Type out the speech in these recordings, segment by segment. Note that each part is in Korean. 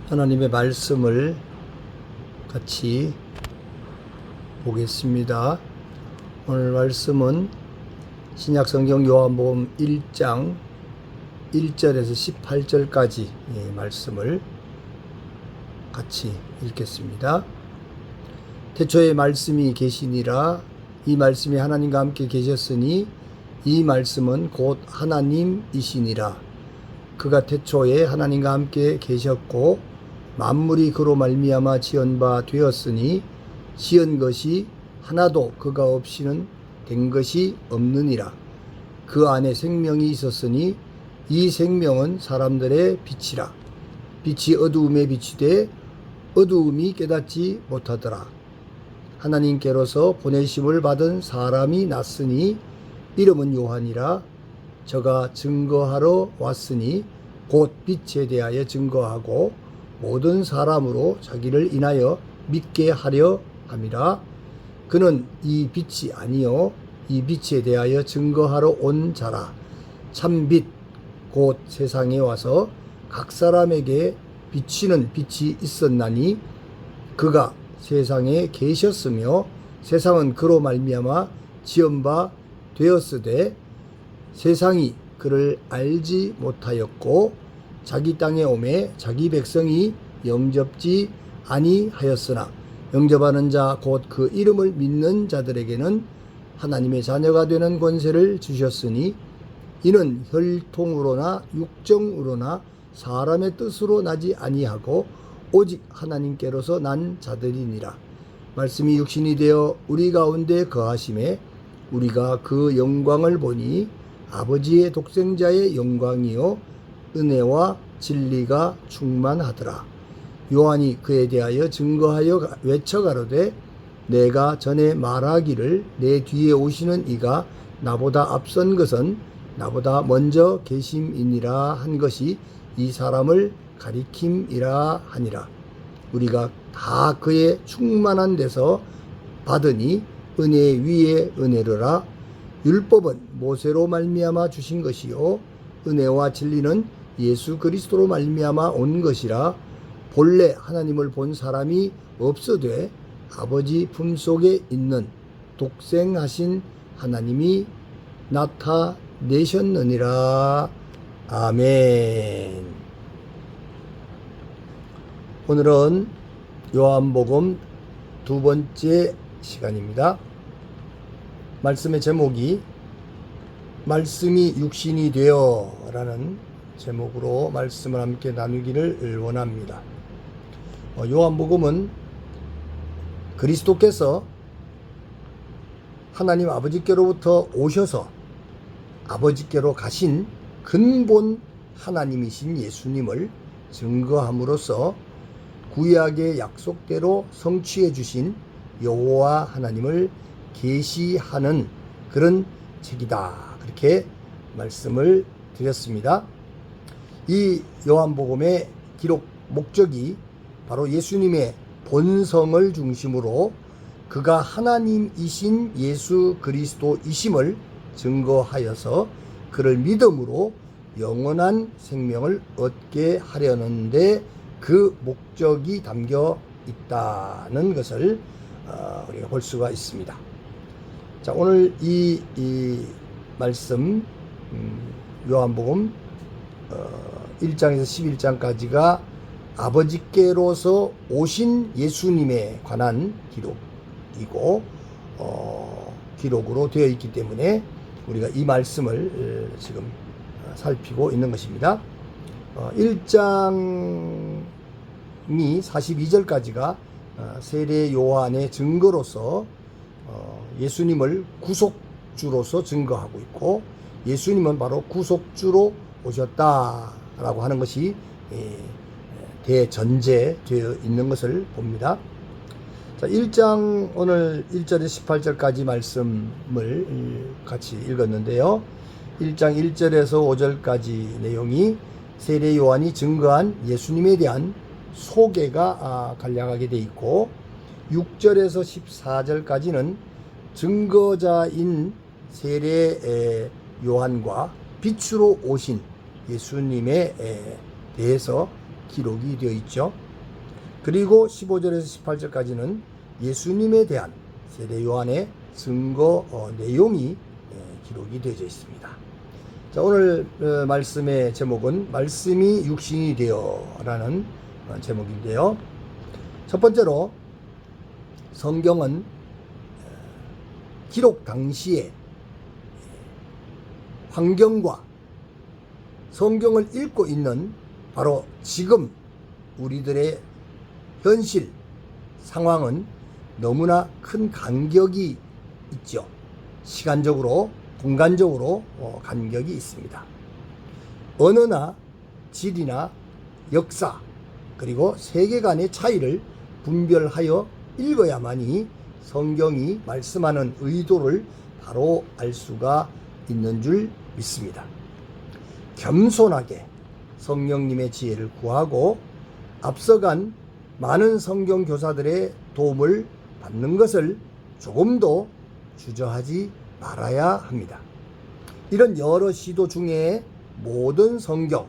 하나님의 말씀을 같이 보겠습니다. 오늘 말씀은 신약성경 요한복음 1장 1절에서 18절까지 말씀을 같이 읽겠습니다. 태초에 말씀이 계시니라. 이 말씀이 하나님과 함께 계셨으니 이 말씀은 곧 하나님이시니라. 그가 태초에 하나님과 함께 계셨고 만물이 그로 말미암아 지은 바 되었으니 지은 것이 하나도 그가 없이는 된 것이 없느니라. 그 안에 생명이 있었으니 이 생명은 사람들의 빛이라. 빛이 어두움에 비치되 어두움이 깨닫지 못하더라. 하나님께로서 보내심을 받은 사람이 났으니 이름은 요한이라. 저가 증거하러 왔으니 곧 빛에 대하여 증거하고 모든 사람으로 자기를 인하여 믿게 하려 함이라. 그는 이 빛이 아니요 이 빛에 대하여 증거하러 온 자라. 참빛 곧 세상에 와서 각 사람에게 비치는 빛이 있었나니 그가 세상에 계셨으며 세상은 그로 말미암아 지은 바 되었으되 세상이 그를 알지 못하였고 자기 땅에 오매 자기 백성이 영접지 아니하였으나 영접하는 자 곧 그 이름을 믿는 자들에게는 하나님의 자녀가 되는 권세를 주셨으니 이는 혈통으로나 육정으로나 사람의 뜻으로 나지 아니하고 오직 하나님께로서 난 자들이니라. 말씀이 육신이 되어 우리 가운데 거하심에 우리가 그 영광을 보니 아버지의 독생자의 영광이요 은혜와 진리가 충만하더라. 요한이 그에 대하여 증거하여 외쳐가로되 내가 전에 말하기를 내 뒤에 오시는 이가 나보다 앞선 것은 나보다 먼저 계심이니라 한 것이 이 사람을 가리킴이라 하니라. 우리가 다 그의 충만한 데서 받으니 은혜 위에 은혜로라. 율법은 모세로 말미암아 주신 것이요 은혜와 진리는 예수 그리스도로 말미암아 온 것이라. 본래 하나님을 본 사람이 없어되 아버지 품속에 있는 독생하신 하나님이 나타내셨느니라. 아멘. 오늘은 요한복음 두 번째 시간입니다. 말씀의 제목이 말씀이 육신이 되어 라는 제목으로 말씀을 함께 나누기를 원합니다. 요한복음은 그리스도께서 하나님 아버지께로부터 오셔서 아버지께로 가신 근본 하나님이신 예수님을 증거함으로써 구약의 약속대로 성취해 주신 여호와 하나님을 계시하는 그런 책이다. 그렇게 말씀을 드렸습니다. 이 요한복음의 기록 목적이 바로 예수님의 본성을 중심으로 그가 하나님이신 예수 그리스도이심을 증거하여서 그를 믿음으로 영원한 생명을 얻게 하려는데 그 목적이 담겨 있다는 것을 우리가 볼 수가 있습니다. 자, 오늘 이 말씀 요한복음 1장에서 11장까지가 아버지께로서 오신 예수님에 관한 기록이고 기록으로 되어 있기 때문에 우리가 이 말씀을 지금 살피고 있는 것입니다. 1장이 42절까지가 세례 요한의 증거로서 예수님을 구속주로서 증거하고 있고 예수님은 바로 구속주로 오셨다라고 하는 것이 대전제되어 있는 것을 봅니다. 자, 1장 오늘 1절에서 18절까지 말씀을 같이 읽었는데요. 1장 1절에서 5절까지 내용이 세례 요한이 증거한 예수님에 대한 소개가 간략하게 되어 있고 6절에서 14절까지는 증거자인 세례 요한과 빛으로 오신 예수님에 대해서 기록이 되어 있죠. 그리고 15절에서 18절까지는 예수님에 대한 세례 요한의 증거 내용이 기록이 되어져 있습니다. 자, 오늘 말씀의 제목은 말씀이 육신이 되어라는 제목인데요. 첫 번째로 성경은 기록 당시의 환경과 성경을 읽고 있는 바로 지금 우리들의 현실 상황은 너무나 큰 간격이 있죠. 시간적으로, 공간적으로 간격이 있습니다. 언어나 지리나 역사, 그리고 세계관의 차이를 분별하여 읽어야만이 성경이 말씀하는 의도를 바로 알 수가 있는 줄 믿습니다. 겸손하게 성령님의 지혜를 구하고 앞서간 많은 성경 교사들의 도움을 받는 것을 조금도 주저하지 말아야 합니다. 이런 여러 시도 중에 모든 성경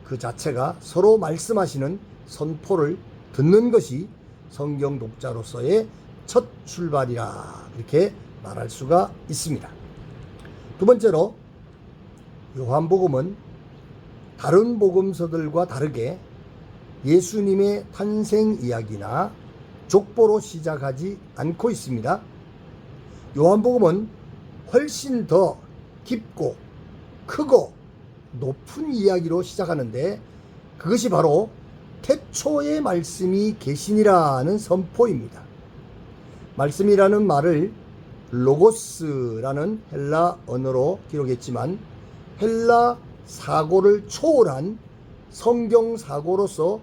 그 자체가 서로 말씀하시는 선포를 듣는 것이 성경 독자로서의 첫 출발이라 이렇게 말할 수가 있습니다. 두 번째로 요한복음은 다른 복음서들과 다르게 예수님의 탄생 이야기나 족보로 시작하지 않고 있습니다. 요한복음은 훨씬 더 깊고 크고 높은 이야기로 시작하는데 그것이 바로 태초에 말씀이 계시니라는 선포입니다. 말씀이라는 말을 로고스라는 헬라 언어로 기록했지만 헬라 사고를 초월한 성경 사고로서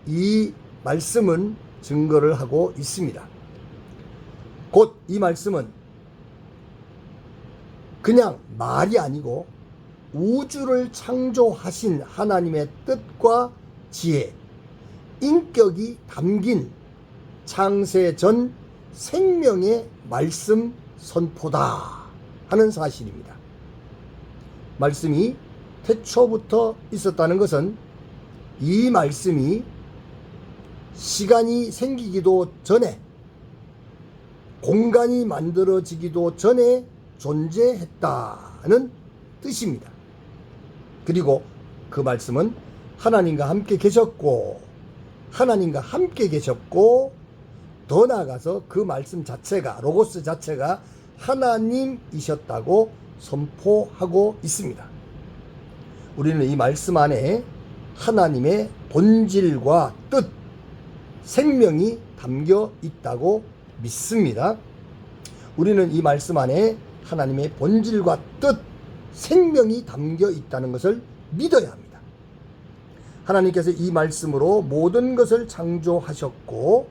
이 말씀은 증거를 하고 있습니다. 곧 이 말씀은 그냥 말이 아니고 우주를 창조하신 하나님의 뜻과 지혜, 인격이 담긴 창세 전 생명의 말씀 선포다 하는 사실입니다. 말씀이 태초부터 있었다는 것은 이 말씀이 시간이 생기기도 전에, 공간이 만들어지기도 전에 존재했다는 뜻입니다. 그리고 그 말씀은 하나님과 함께 계셨고 더 나아가서 그 말씀 자체가, 로고스 자체가 하나님이셨다고 선포하고 있습니다. 우리는 이 말씀 안에 하나님의 본질과 뜻, 생명이 담겨 있다고 믿습니다. 우리는 이 말씀 안에 하나님의 본질과 뜻, 생명이 담겨 있다는 것을 믿어야 합니다. 하나님께서 이 말씀으로 모든 것을 창조하셨고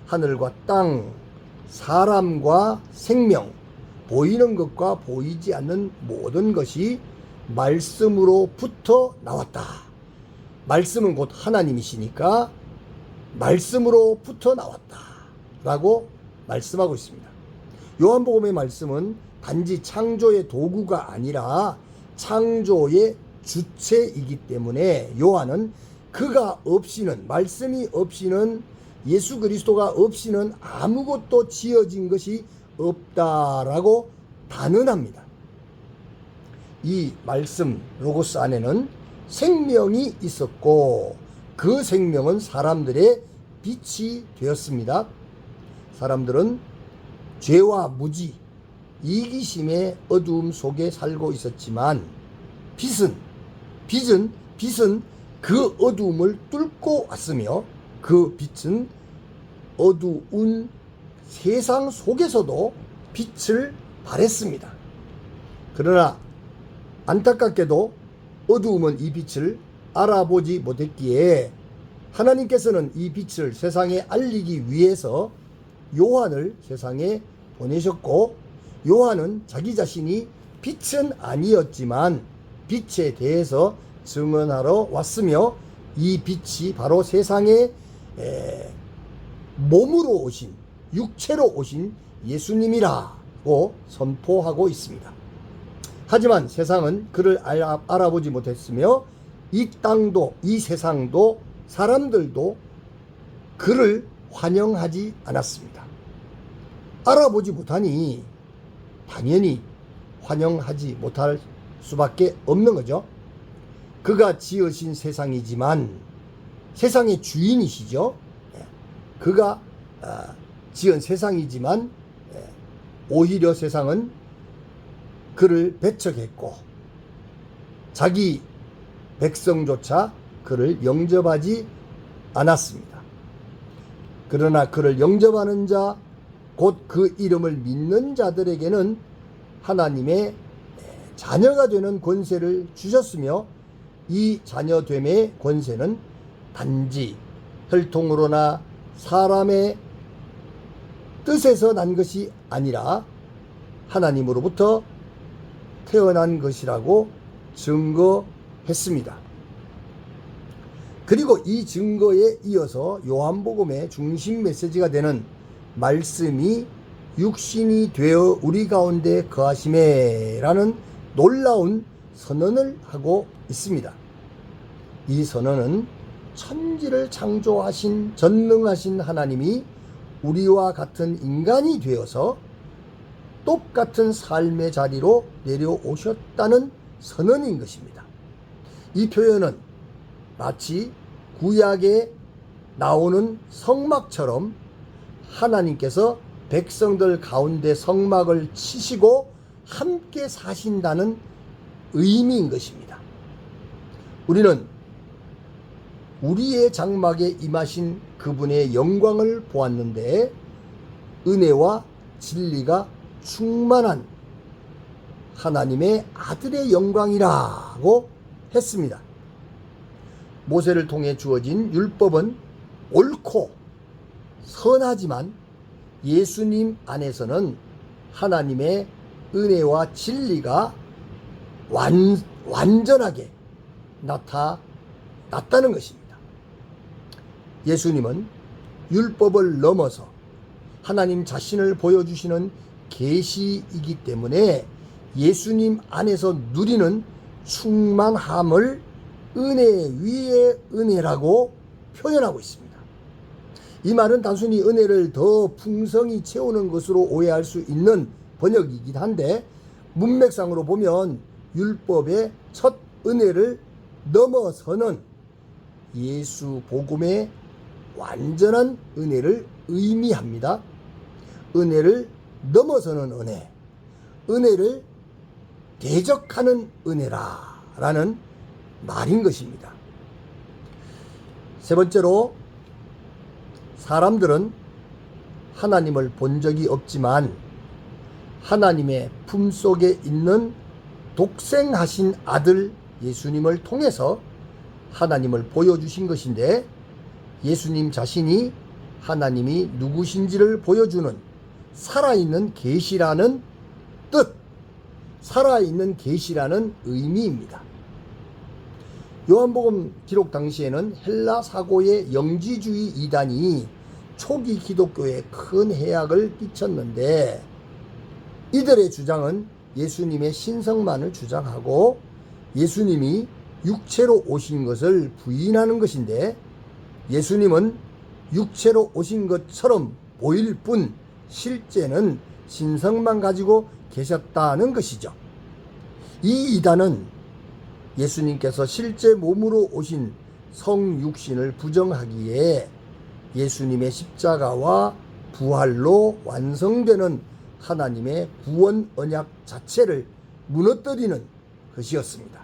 하늘과 땅, 사람과 생명, 보이는 것과 보이지 않는 모든 것이 말씀으로부터 나왔다. 말씀은 곧 하나님이시니까 말씀으로부터 나왔다 라고 말씀하고 있습니다. 요한복음의 말씀은 단지 창조의 도구가 아니라 창조의 주체이기 때문에 요한은 그가 없이는, 말씀이 없이는, 예수 그리스도가 없이는 아무것도 지어진 것이 없다라고 단언합니다. 이 말씀 로고스 안에는 생명이 있었고 그 생명은 사람들의 빛이 되었습니다. 사람들은 죄와 무지, 이기심의 어두움 속에 살고 있었지만 빛은 그 어두움을 뚫고 왔으며 그 빛은 어두운 세상 속에서도 빛을 발했습니다. 그러나 안타깝게도 어두움은 이 빛을 알아보지 못했기에 하나님께서는 이 빛을 세상에 알리기 위해서 요한을 세상에 보내셨고 요한은 자기 자신이 빛은 아니었지만 빛에 대해서 증언하러 왔으며 이 빛이 바로 세상에 몸으로 오신, 육체로 오신 예수님이라고 선포하고 있습니다. 하지만 세상은 그를 알아보지 못했으며 이 땅도 이 세상도 사람들도 그를 환영하지 않았습니다. 알아보지 못하니 당연히 환영하지 못할 수밖에 없는 거죠. 그가 지으신 세상이지만 세상의 주인이시죠. 그가 지은 세상이지만 오히려 세상은 그를 배척했고 자기 백성조차 그를 영접하지 않았습니다. 그러나 그를 영접하는 자, 곧 그 이름을 믿는 자들에게는 하나님의 자녀가 되는 권세를 주셨으며 이 자녀됨의 권세는 단지 혈통으로나 사람의 뜻에서 난 것이 아니라 하나님으로부터 태어난 것이라고 증거했습니다. 그리고 이 증거에 이어서 요한복음의 중심 메시지가 되는 말씀이 육신이 되어 우리 가운데 거하심에 라는 놀라운 선언을 하고 있습니다. 이 선언은 천지를 창조하신 전능하신 하나님이 우리와 같은 인간이 되어서 똑같은 삶의 자리로 내려오셨다는 선언인 것입니다. 이 표현은 마치 구약에 나오는 성막처럼 하나님께서 백성들 가운데 성막을 치시고 함께 사신다는 의미인 것입니다. 우리는 우리의 장막에 임하신 그분의 영광을 보았는데 은혜와 진리가 충만한 하나님의 아들의 영광이라고 했습니다. 모세를 통해 주어진 율법은 옳고 선하지만 예수님 안에서는 하나님의 은혜와 진리가 완전하게 나타났다는 것입니다. 예수님은 율법을 넘어서 하나님 자신을 보여주시는 계시이기 때문에 예수님 안에서 누리는 충만함을 은혜 위에 은혜라고 표현하고 있습니다. 이 말은 단순히 은혜를 더 풍성히 채우는 것으로 오해할 수 있는 번역이긴 한데 문맥상으로 보면 율법의 첫 은혜를 넘어서는 예수 복음의 완전한 은혜를 의미합니다. 은혜를 넘어서는 은혜, 은혜를 대적하는 은혜라는 말인 것입니다. 세 번째로 사람들은 하나님을 본 적이 없지만 하나님의 품속에 있는 독생하신 아들 예수님을 통해서 하나님을 보여주신 것인데 예수님 자신이 하나님이 누구신지를 보여주는 살아있는 계시라는 뜻, 살아있는 계시라는 의미입니다. 요한복음 기록 당시에는 헬라 사고의 영지주의 이단이 초기 기독교에 큰 해악을 끼쳤는데 이들의 주장은 예수님의 신성만을 주장하고 예수님이 육체로 오신 것을 부인하는 것인데 예수님은 육체로 오신 것처럼 보일 뿐 실제는 신성만 가지고 계셨다는 것이죠. 이 이단은 예수님께서 실제 몸으로 오신 성육신을 부정하기에 예수님의 십자가와 부활로 완성되는 하나님의 구원 언약 자체를 무너뜨리는 것이었습니다.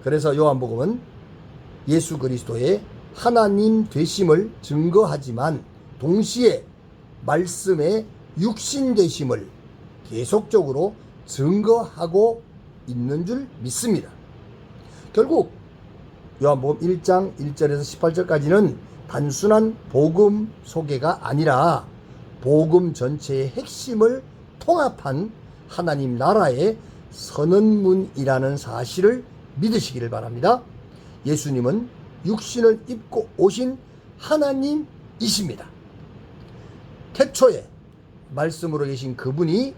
그래서 요한복음은 예수 그리스도의 하나님 되심을 증거하지만 동시에 말씀의 육신 되심을 계속적으로 증거하고 있는 줄 믿습니다. 결국 요한복음 1장 1절에서 18절까지는 단순한 복음 소개가 아니라 복음 전체의 핵심을 통합한 하나님 나라의 선언문이라는 사실을 믿으시기를 바랍니다. 예수님은 육신을 입고 오신 하나님이십니다. 태초에 말씀으로 계신 그분이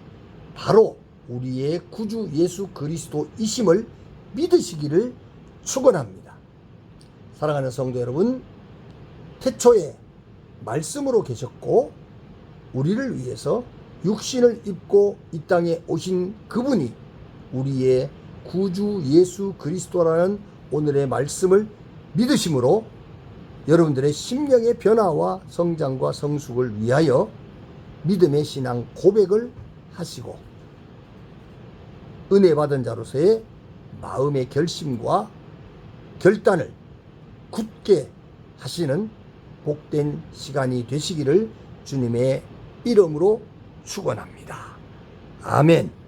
바로 우리의 구주 예수 그리스도이심을 믿으시기를 축원합니다. 사랑하는 성도 여러분, 태초에 말씀으로 계셨고 우리를 위해서 육신을 입고 이 땅에 오신 그분이 우리의 구주 예수 그리스도라는 오늘의 말씀을 믿으심으로 여러분들의 심령의 변화와 성장과 성숙을 위하여 믿음의 신앙 고백을 하시고 은혜 받은 자로서의 마음의 결심과 결단을 굳게 하시는 복된 시간이 되시기를 주님의 이름으로 축원합니다. 아멘.